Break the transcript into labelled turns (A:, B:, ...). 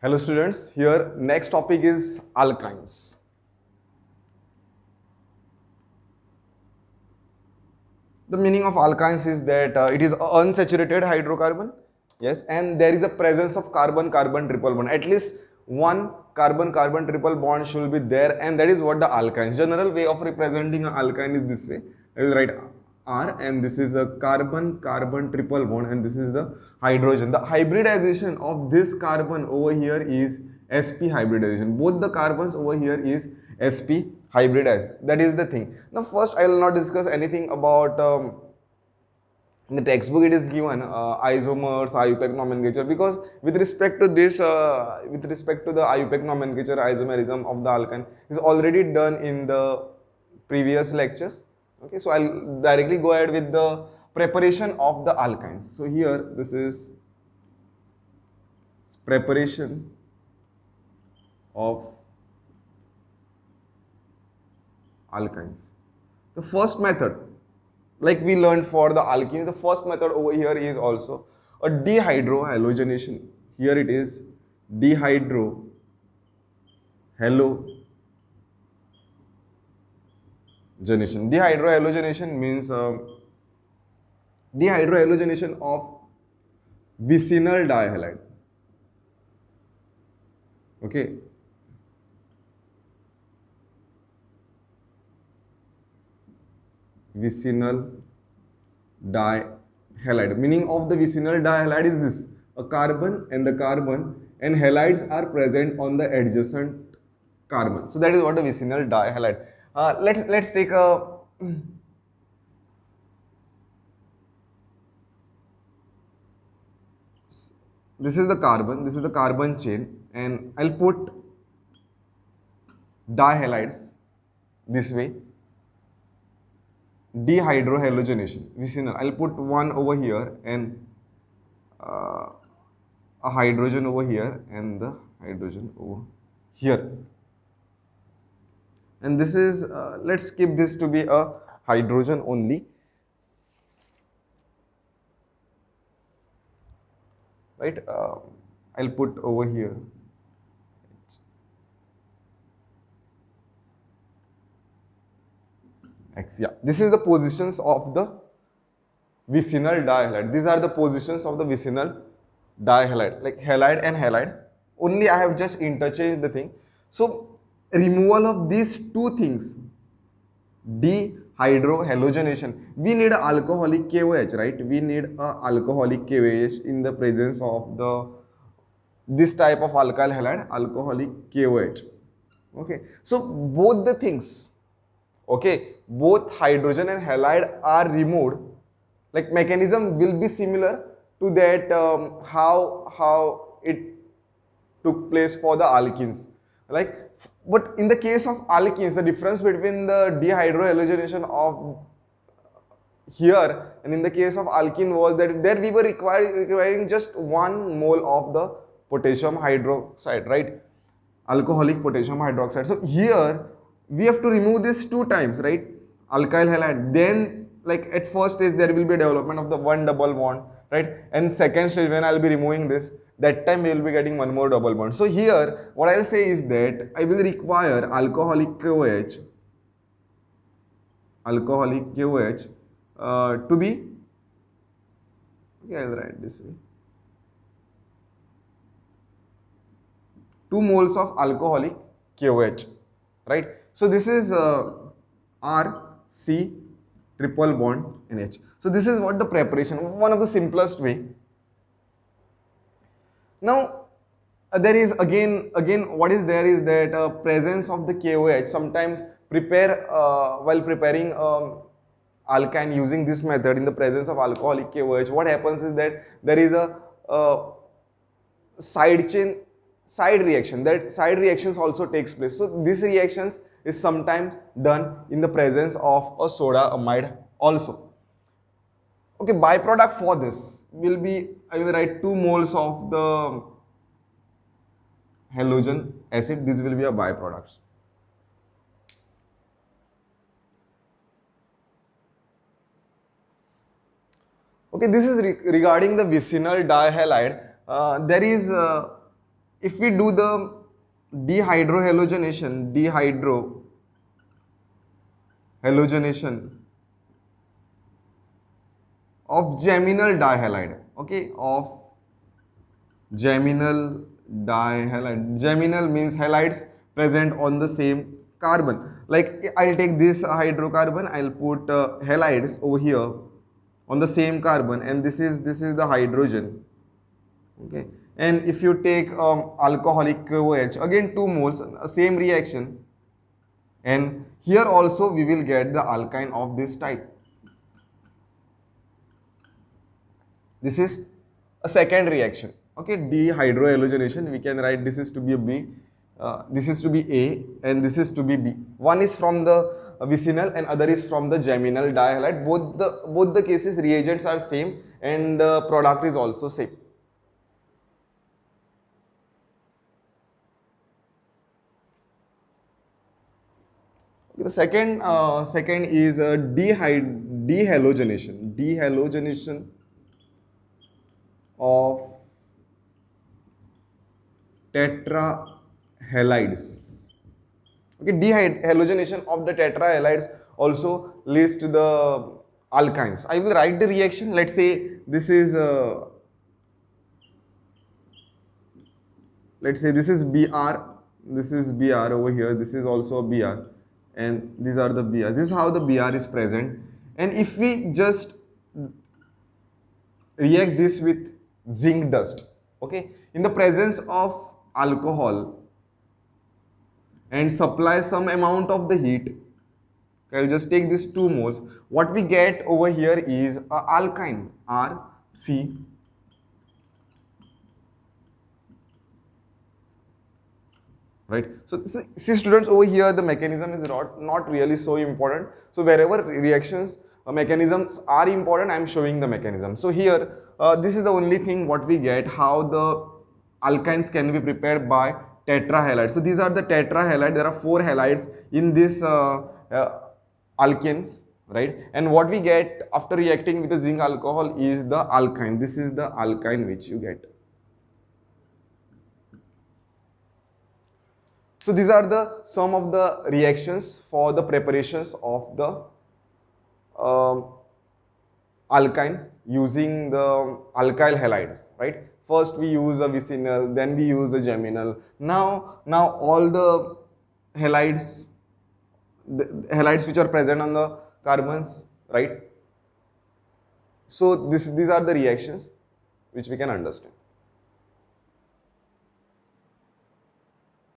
A: Hello students, here next topic is alkynes. The meaning of alkynes is that it is unsaturated hydrocarbon, yes, and there is a presence of carbon-carbon triple bond. At least one carbon-carbon triple bond should be there, and that is what the alkynes. General way of representing an alkyne is this way. I will write R, and this is a carbon-carbon triple bond, and this is the hydrogen. The hybridization of this carbon over here is sp hybridization. Both the carbons over here is sp hybridized. That is the thing. Now first I will not discuss anything about in the textbook it is given isomers, IUPAC nomenclature, because with respect to this, with respect to the IUPAC nomenclature, isomerism of the alkyne is already done in the previous lectures. Okay, so I'll directly go ahead with the preparation of the alkynes. So here this is preparation of alkynes. The first method, like we learned for the alkenes, the first method over here is also a dehydrohalogenation. Here it is dehydrohalogenation. Dehydrohalogenation means dehydrohalogenation of vicinal dihalide. Okay. Vicinal dihalide. Meaning of the vicinal dihalide is this: a carbon and the carbon and halides are present on the adjacent carbon. So that is what the vicinal dihalide. Let's take a this is the carbon, this is the carbon chain, and I'll put dihalides this way. Dehydrohalogenation, vicinal. I'll put one over here and a hydrogen over here and the hydrogen over here. And this is, let's keep this to be a hydrogen only. Right? I'll put over here. X, yeah. This is the positions of the vicinal dihalide. These are the positions of the vicinal dihalide, like halide and halide. Only I have just interchanged the thing. So removal of these two things, dehydrohalogenation, we need an alcoholic KOH, right? We need an alcoholic KOH in the presence of the this type of alkyl halide, alcoholic KOH. Okay, so both the things, okay, both hydrogen and halide are removed. Like mechanism will be similar to that how it took place for the alkenes. Like, but in the case of alkenes, the difference between the dehydrohalogenation of here and in the case of alkene was that there we were requiring just 1 mole of the potassium hydroxide, right? Alcoholic potassium hydroxide. So here we have to remove this 2 times, right? Alkyl halide. Then, like at first stage, there will be development of the 1 double bond, right? And second stage, when I'll be removing this, that time we will be getting 1 more double bond. So here, what I'll say is that I will require alcoholic KOH, to be, okay, I'll write this way. 2 moles of alcoholic KOH, right? So this is R, C, triple bond, NH. So this is what the preparation, one of the simplest way. Now, there is again what is there is that presence of the KOH. Sometimes while preparing alkyne using this method in the presence of alcoholic KOH, what happens is that there is a side reaction. That side reactions also takes place. So these reactions is sometimes done in the presence of a soda amide also. Okay, byproduct for this will be, I will write 2 moles of the halogen acid. This will be a byproduct. Okay, this is regarding the vicinal dihalide. There is if we do the dehydrohalonation of geminal dihalide, okay, of geminal dihalide. Geminal means halides present on the same carbon. Like I'll take this hydrocarbon, I'll put halides over here on the same carbon, and this is the hydrogen, okay. And if you take alcoholic KOH, again 2 moles, same reaction, and here also we will get the alkyne of this type. This is a second reaction, okay. Dehydrohalogenation, we can write this is to be a B, this is to be A, and this is to be B. One is from the vicinal and other is from the geminal dihalide. Both the cases reagents are same and the product is also same. The second is dehalogenation of tetrahalides. Okay, dehalogenation of the tetrahalides also leads to the alkynes. I will write the reaction. Let's say this is Br, this is Br over here, this is also a Br, and these are the Br. This is how the Br is present. And if we just react this with zinc dust, okay, in the presence of alcohol, and supply some amount of the heat, I'll just take this 2 moles. What we get over here is a alkyne, RC. Right. So see students, over here the mechanism is not really so important. So wherever reactions mechanisms are important, I am showing the mechanism. So here this is the only thing what we get, how the alkynes can be prepared by tetrahalides. So these are the tetrahalides. There are 4 halides in this alkenes, right? And what we get after reacting with the zinc alcohol is the alkyne. This is the alkyne which you get. So these are the some of the reactions for the preparations of the alkyne using the alkyl halides, right? First we use a vicinal, then we use a geminal. Now all the halides which are present on the carbons, right? So these are the reactions which we can understand.